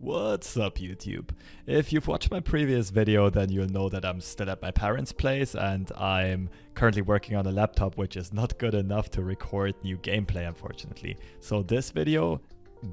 What's up, YouTube? If you've watched my previous video, then you'll know that I'm still at my parents' place and I'm currently working on a laptop which is not good enough to record new gameplay, unfortunately. So this video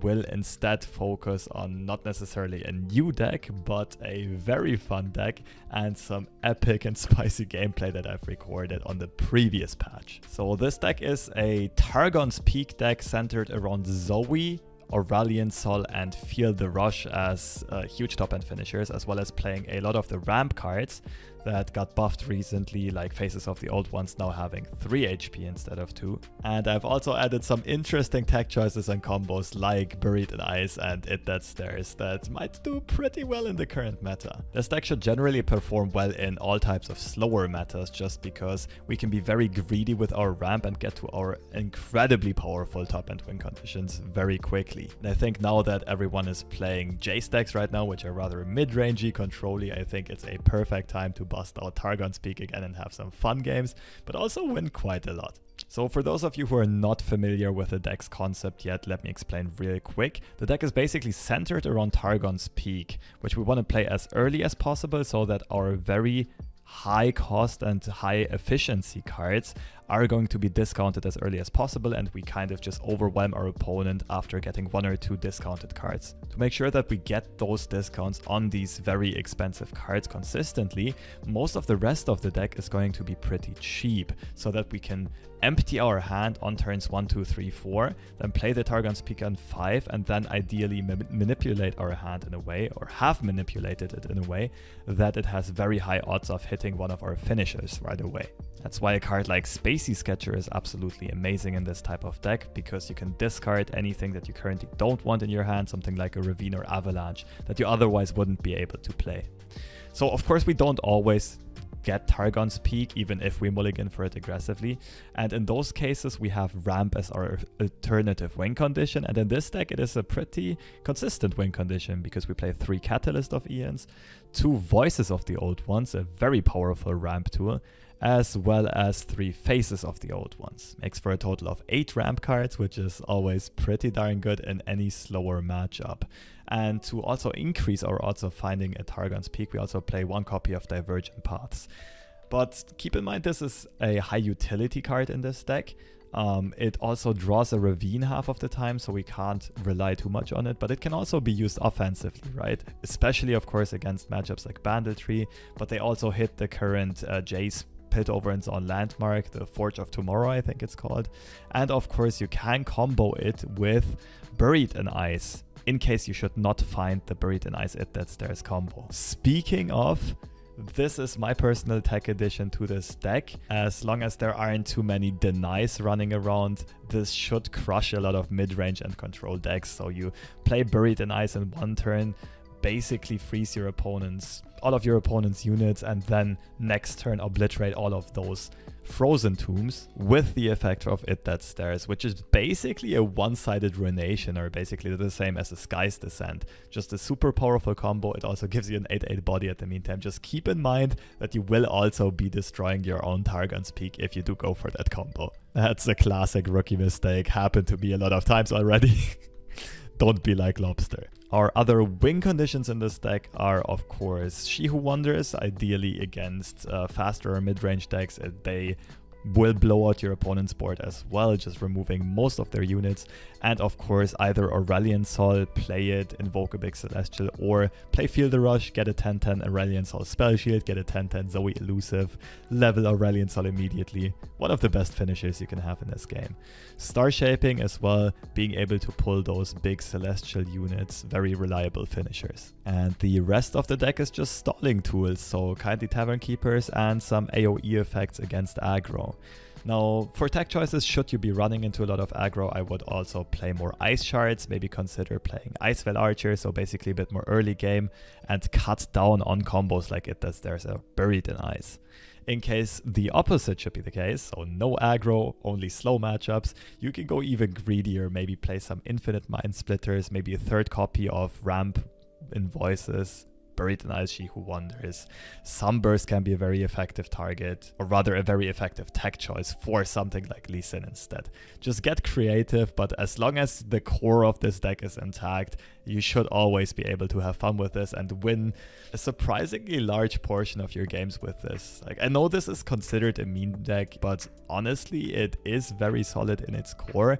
will instead focus on not necessarily a new deck, but a very fun deck and some epic and spicy gameplay that I've recorded on the previous patch. So this deck is a Targon's Peak deck centered around Zoe, Aurelion, Sol, and Feel the Rush as huge top-end finishers, as well as playing a lot of the ramp cards that got buffed recently, like Faces of the Old Ones now having 3 HP instead of 2. And I've also added some interesting tech choices and combos like Buried in Ice and It That Stares that might do pretty well in the current meta. This deck should generally perform well in all types of slower metas, just because we can be very greedy with our ramp and get to our incredibly powerful top-end win conditions very quickly. And I think now that everyone is playing Jace decks right now, which are rather mid-rangey, control-y, I think it's a perfect time to bust out Targon's Peak again and have some fun games, but also win quite a lot. So for those of you who are not familiar with the deck's concept yet, let me explain real quick. The deck is basically centered around Targon's Peak, which we want to play as early as possible so that our very high cost and high efficiency cards are going to be discounted as early as possible, and we kind of just overwhelm our opponent after getting 1 or 2 discounted cards. To make sure that we get those discounts on these very expensive cards consistently, most of the rest of the deck is going to be pretty cheap, so that we can empty our hand on turns 1, 2, 3, 4, then play the Targon's Peak on 5, and then ideally manipulate our hand in a way, or have manipulated it in a way, that it has very high odds of hitting one of our finishers right away. That's why a card like Spacey Sketcher is absolutely amazing in this type of deck, because you can discard anything that you currently don't want in your hand, something like a Ravine or Avalanche, that you otherwise wouldn't be able to play. So of course we don't always get Targon's Peak, even if we mulligan for it aggressively, and in those cases we have ramp as our alternative win condition, and in this deck it is a pretty consistent win condition because we play 3 Catalyst of Eons, 2 Voices of the Old Ones, a very powerful ramp tool, as well as 3 Faces of the Old Ones. Makes for a total of 8 ramp cards, which is always pretty darn good in any slower matchup. And to also increase our odds of finding a Targon's Peak, we also play 1 copy of Divergent Paths. But keep in mind, this is a high utility card in this deck. It also draws a Ravine half of the time, so we can't rely too much on it, but it can also be used offensively, right? Especially, of course, against matchups like Banditry, but they also hit the current Jace Pit over in Zone Landmark, the Forge of Tomorrow, I think it's called. And of course, you can combo it with Buried in Ice, in case you should not find the Buried in Ice It That Stares combo. Speaking of, this is my personal tech addition to this deck. As long as there aren't too many denies running around, this should crush a lot of mid-range and control decks. So you play Buried in Ice in 1 turn, basically freeze all of your opponent's units, and then next turn obliterate all of those frozen tombs with the effect of It That Stares, which is basically a one-sided ruination, or basically the same as a Sky's Descent. Just a super powerful combo. It also gives you an 8/8 body at the meantime. Just keep in mind that you will also be destroying your own Targon's Peak if you do go for that combo. That's a classic rookie mistake. Happened to me a lot of times already. Don't be like Lobster. Our other win conditions in this deck are, of course, She Who Wanders, ideally against faster or mid-range decks. They will blow out your opponent's board as well, just removing most of their units. And of course, either Aurelion Sol, play it, invoke a big Celestial, or play Feel the Rush, get a 10/10 Aurelion Sol Spell Shield, get a 10/10 Zoe Elusive, level Aurelion Sol immediately. One of the best finishers you can have in this game. Star Shaping as well, being able to pull those big Celestial units, very reliable finishers. And the rest of the deck is just stalling tools, so Kindly Tavern Keepers and some AoE effects against aggro. Now, for tech choices, should you be running into a lot of aggro, I would also play more Ice Shards, maybe consider playing Icevale Archer, so basically a bit more early game, and cut down on combos like It That Stares are Buried in Ice. In case the opposite should be the case, so no aggro, only slow matchups, you can go even greedier, maybe play some Infinite Mind Splitters, maybe a 3rd copy of Ramp in Voices, Buried in Ice, She Who Wanders. Sunburst can be a very effective target, or rather a very effective tech choice for something like Lee Sin instead. Just get creative, but as long as the core of this deck is intact, you should always be able to have fun with this and win a surprisingly large portion of your games with this. Like, I know this is considered a meme deck, but honestly, it is very solid in its core.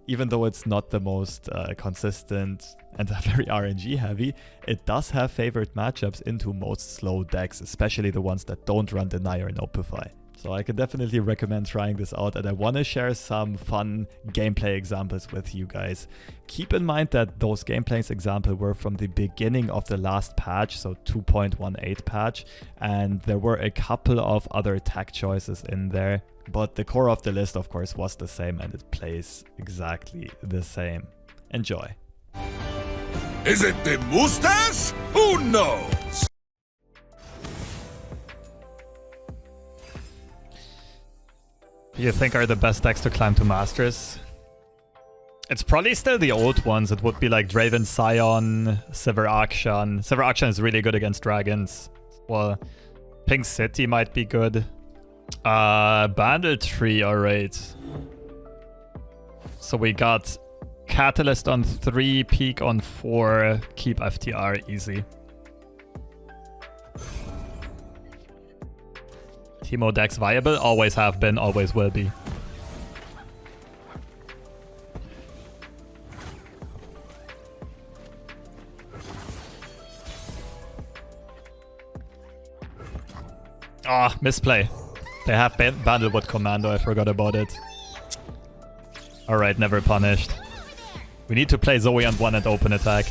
Even though it's not the most consistent and very RNG heavy, it does have favored matchups into most slow decks, especially the ones that don't run Deny or Nopify. So I can definitely recommend trying this out, and I want to share some fun gameplay examples with you guys. Keep in mind that those gameplays examples were from the beginning of the last patch, so 2.18 patch, and there were a couple of other tech choices in there, but the core of the list, of course, was the same, and it plays exactly the same. Enjoy. Is it the mustache? Who knows? You think are the best decks to climb to Masters? It's probably still the old ones. It would be like Draven Scion, Sever Akshan. Sever Akshan is really good against dragons. Well, Pink City might be good. Bandle Tree, alright. So we got Catalyst on 3, Peak on 4, keep FTR easy. Teemo decks viable? Always have been, always will be. Ah, misplay. They have Bandle with Commando, I forgot about it. Alright, never punished. We need to play Zoe on 1 and open attack.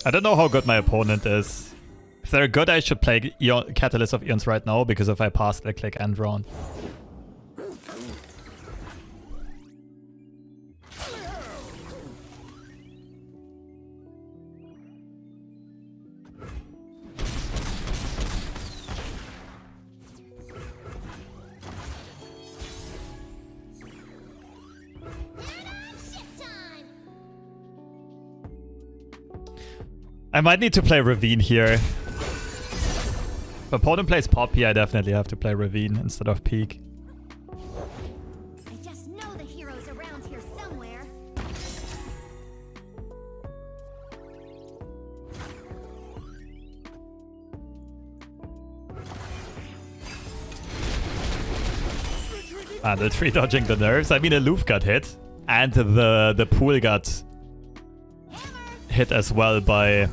I don't know how good my opponent is. If they're good, I should play Catalyst of Eons right now, because if I pass, they click end round. I might need to play Ravine here. If opponent plays Poppy, I definitely have to play Ravine instead of Peak. I just know the hero's around here somewhere. And the tree dodging the nerves. I mean, Aloof got hit. And the pool got hit as well by...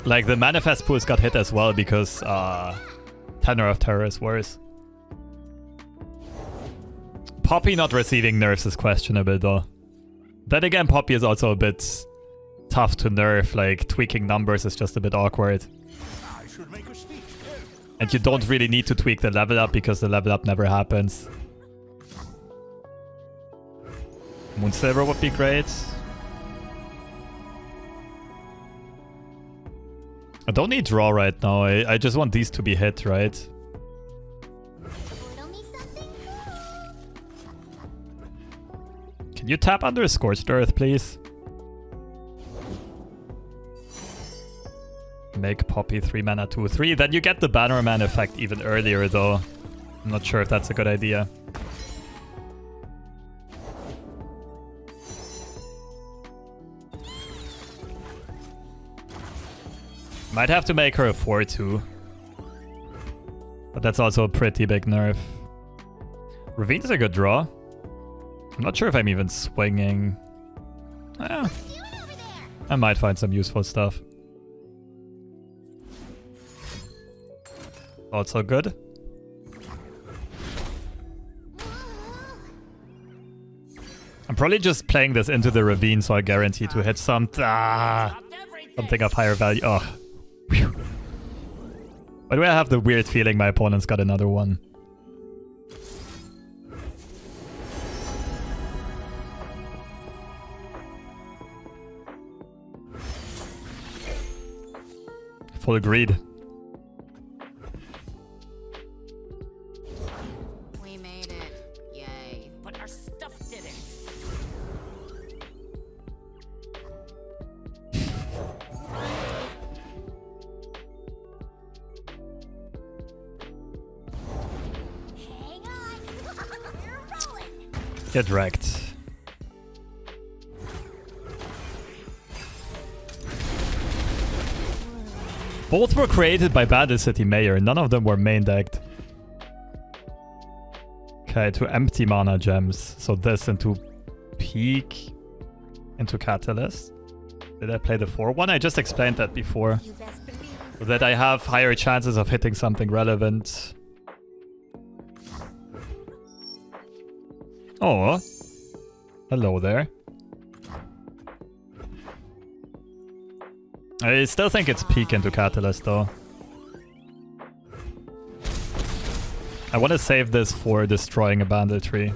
Like, the Manifest pools got hit as well because Tenor of Terror is worse. Poppy not receiving nerfs is questionable though. Then again, Poppy is also a bit tough to nerf. Like, tweaking numbers is just a bit awkward. And you don't really need to tweak the level up because the level up never happens. Moonsilver would be great. I don't need draw right now. I just want these to be hit, right? Can you tap under a Scorched Earth, please? Make Poppy 3 mana 2/3. Then you get the Bannerman effect even earlier, though. I'm not sure if that's a good idea. Might have to make her a 4/2. But that's also a pretty big nerf. Ravine's a good draw. I'm not sure if I'm even swinging. I might find some useful stuff. Also good. I'm probably just playing this into the Ravine so I guarantee to hit something of higher value. Oh. Whew. Why do I have the weird feeling my opponent's got another one? Full greed. We made it. Yay. But our stuff didn't. Hang on. You're rolling. Get wrecked. Both were created by Bandit City Mayor. None of them were main decked. Okay, 2 empty mana gems. So this into Peak, into Catalyst. Did I play the 4-1? I just explained that before. You best believe. So that I have higher chances of hitting something relevant. Oh. Hello there. I still think it's Peak into Catalyst though. I want to save this for destroying a banditry.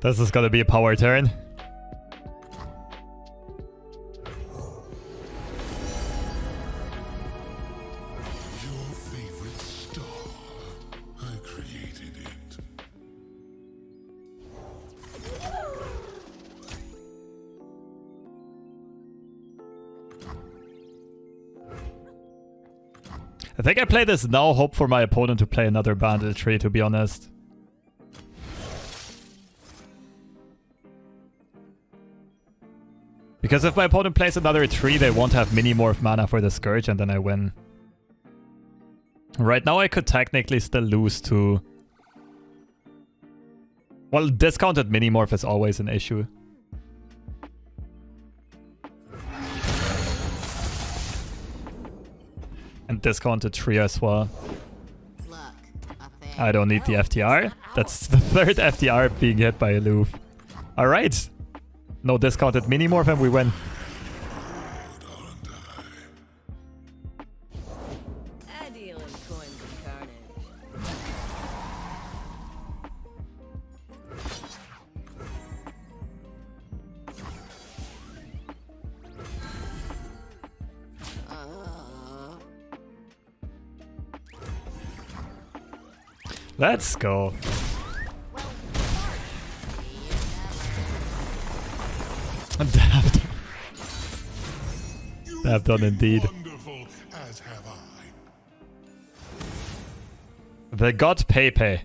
This is gonna be a power turn. Your favorite star. I created it. I think I play this now, hope for my opponent to play another banditry, to be honest. Because if my opponent plays another 3, they won't have mini-morph mana for the Scourge, and then I win. Right now I could technically still lose to... Well, discounted mini-morph is always an issue. And discounted 3 as well. Look, up there. I don't need the FTR. That's the 3rd FTR being hit by a Loof. Alright. No discounted mini-morph and we win. I deal in coins of carnage. Let's go. Dabbed. Dabbed done indeed. Wonderful, as have I. The god Pepe.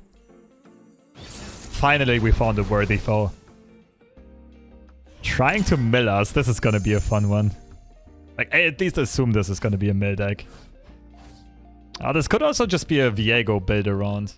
Finally we found a worthy foe. Trying to mill us. This is gonna be a fun one. Like, I at least assume this is gonna be a mill deck. This could also just be a Viego build around.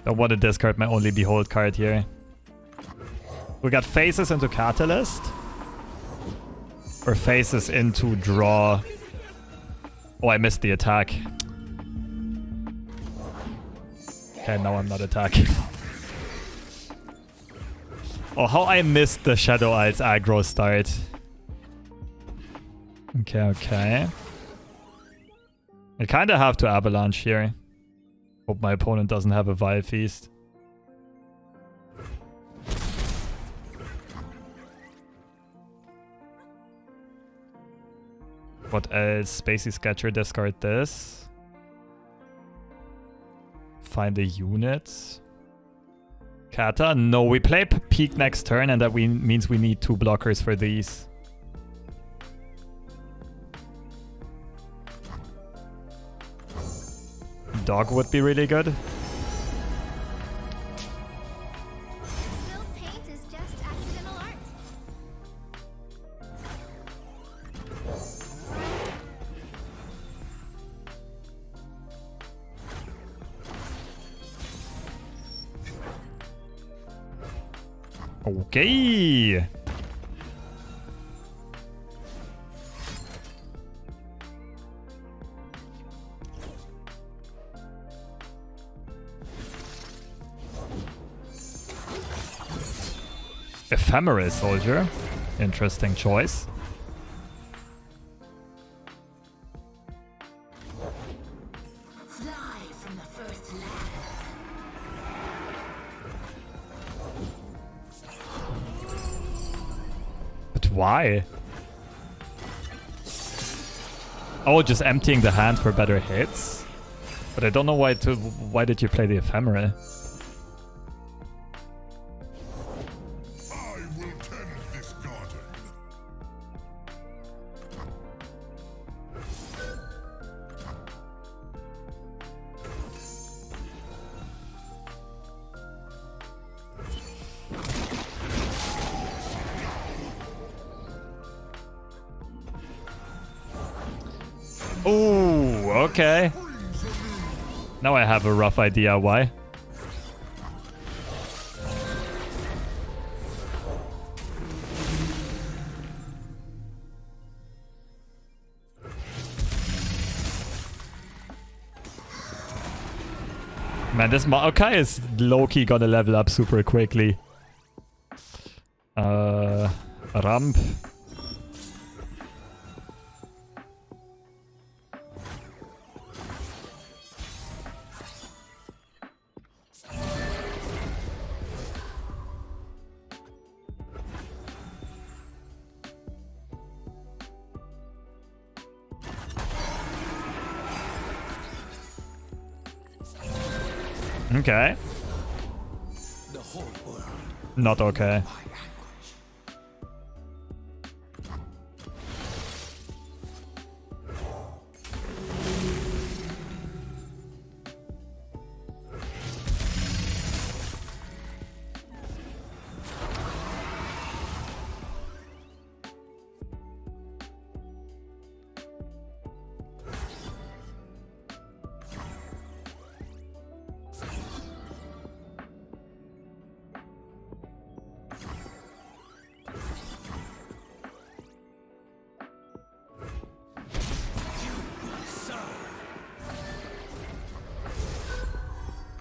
Don't want to discard my only Behold card here. We got Faces into Catalyst. Or Faces into Draw. Oh, I missed the attack. Okay, now I'm not attacking. Oh, how I missed the Shadow Eyes aggro start. Okay, okay. I kind of have to Avalanche here. Hope my opponent doesn't have a Vile Feast. What else? Spacey Sketcher, discard this. Find a unit. Kata? No, we play Peak next turn and that means we need 2 blockers for these. Dog would be really good. Spilled paint is just accidental art. Okay. Ephemeral soldier. Interesting choice. Fly from the first land. But why? Oh, just emptying the hand for better hits? But I don't know why did you play the ephemeral? I will tend this garden. Ooh, okay. Now I have a rough idea why. Man, this Maokai is low-key gonna level up super quickly. Ramp. Okay. The whole world. Not okay.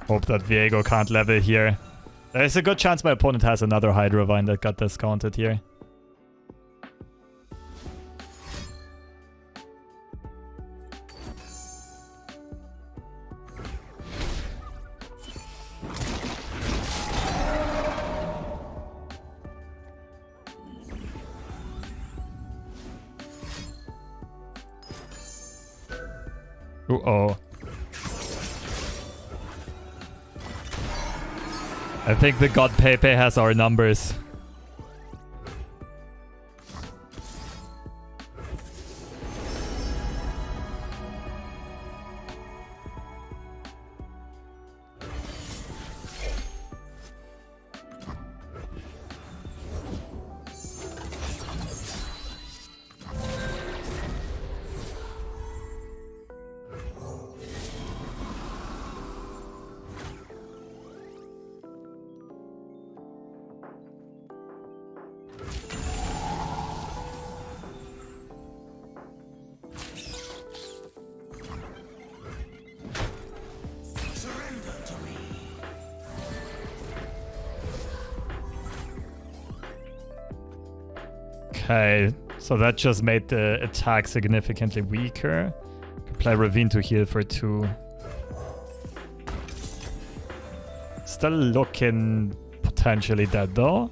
Hope that Viego can't level here. There's a good chance my opponent has another Hydro Vine that got discounted here. Uh-oh. I think the God Pepe has our numbers. Okay, so that just made the attack significantly weaker. Could play Ravine to heal for 2. Still looking potentially dead though.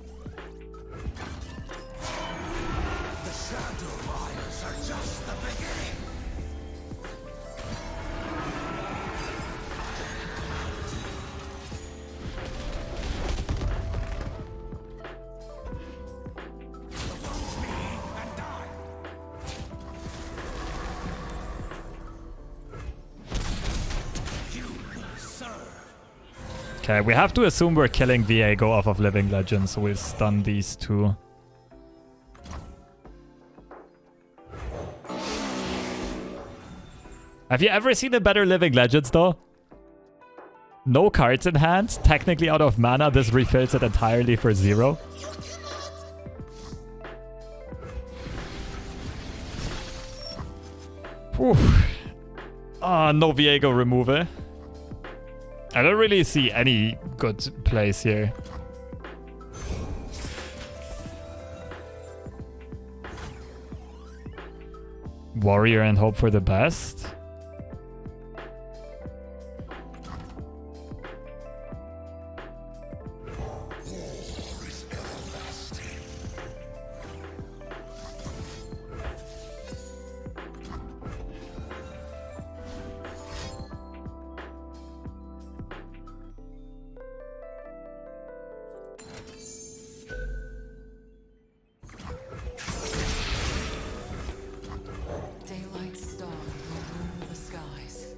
The Shadow Isles are just the beginning. Okay, we have to assume we're killing Viego off of Living Legends, so we'll stun these 2. Have you ever seen a better Living Legends though? No cards in hand. Technically out of mana, this refills it entirely for 0. Whew. Ah, no Viego removal. I don't really see any good plays here. Warrior and hope for the best. Daylight star will rule the skies.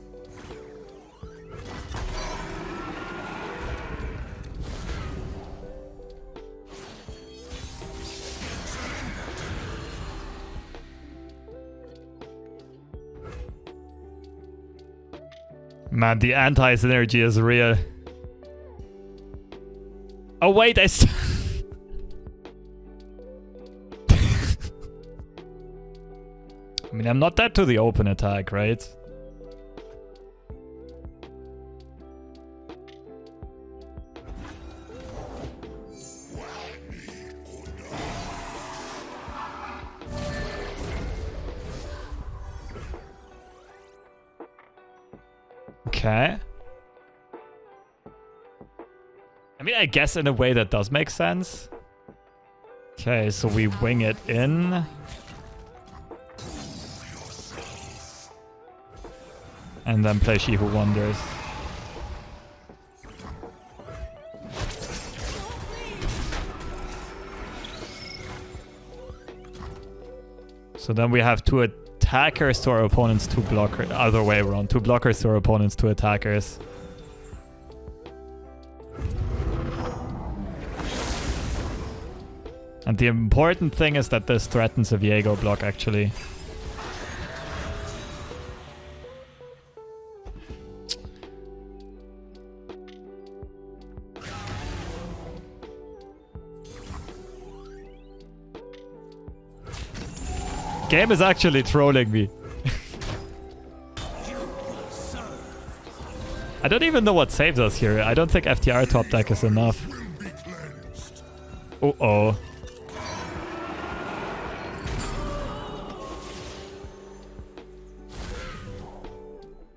Man, the anti-synergy is real. Oh wait, I I mean, I'm not dead to the open attack, right? Okay. I mean, I guess in a way that does make sense. Okay, so we wing it in. And then play She Who Wonders. So then we have 2 attackers to our opponents, 2 blockers. Other way around. 2 blockers to our opponents, 2 attackers. And the important thing is that this threatens a Viego block, actually. Game is actually trolling me. I don't even know what saves us here. I don't think FTR top deck is enough. Uh-oh.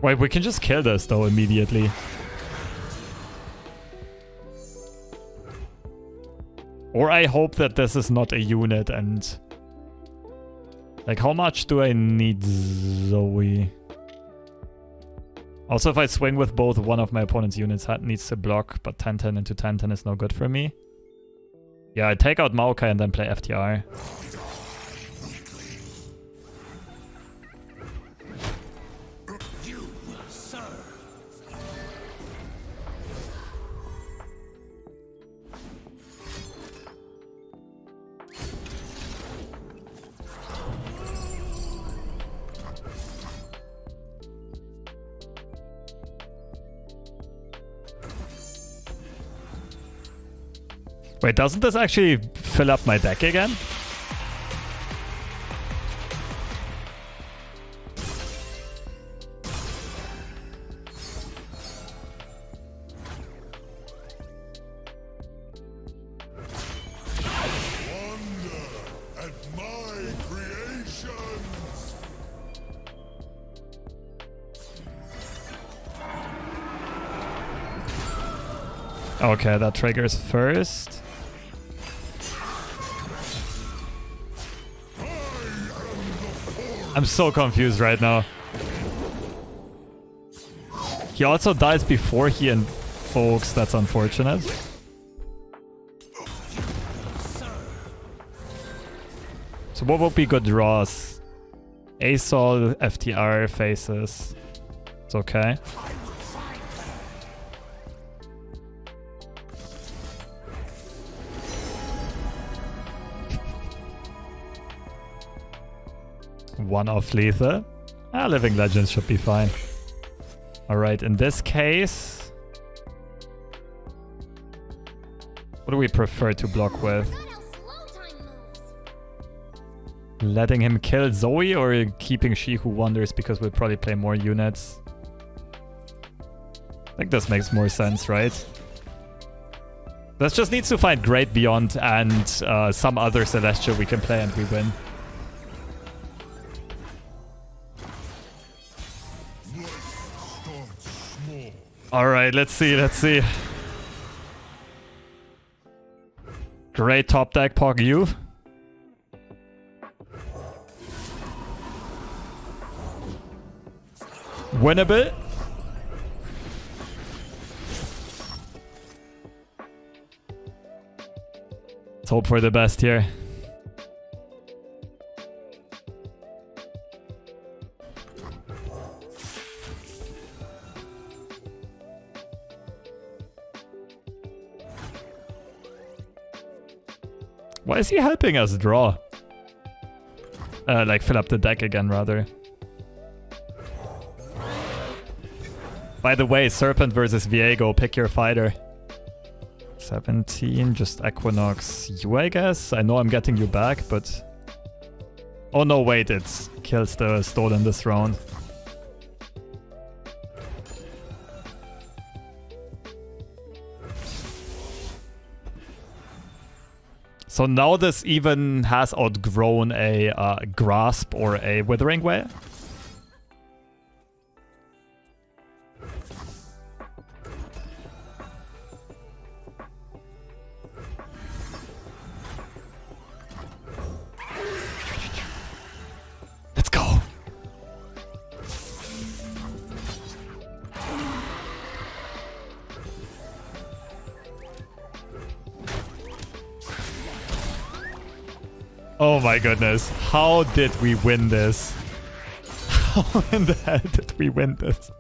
Wait, we can just kill this though immediately. Or I hope that this is not a unit and... Like, how much do I need Zoe? Also, if I swing with both, one of my opponent's units needs to block, but 10-10 into 10-10 is no good for me. Yeah, I take out Maokai and then play FTR. Wait, doesn't this actually fill up my deck again? Wonder at my creations. Okay, that triggers first. I'm so confused right now. He also dies before he invokes. That's unfortunate. So what would be good draws? Asol, FTR, faces. It's okay. One off lethal. Living Legends should be fine. Alright, in this case... What do we prefer to block with? Not how slow time moves. Letting him kill Zoe or keeping She Who Wanders because we'll probably play more units? I think this makes more sense, right? This just needs to find Great Beyond and some other Celestial we can play and we win. Alright, let's see. Great top deck, Pog U. Winnable. Let's hope for the best here. Why is he helping us draw? Like fill up the deck again, rather. By the way, Serpent versus Viego, pick your fighter. 17, just Equinox you, I guess. I know I'm getting you back, but... Oh no, wait, it kills the Stolen this round. So now this even has outgrown a Grasp or a Withering Wail. Let's go. Oh my goodness. How did we win this? How in the hell did we win this?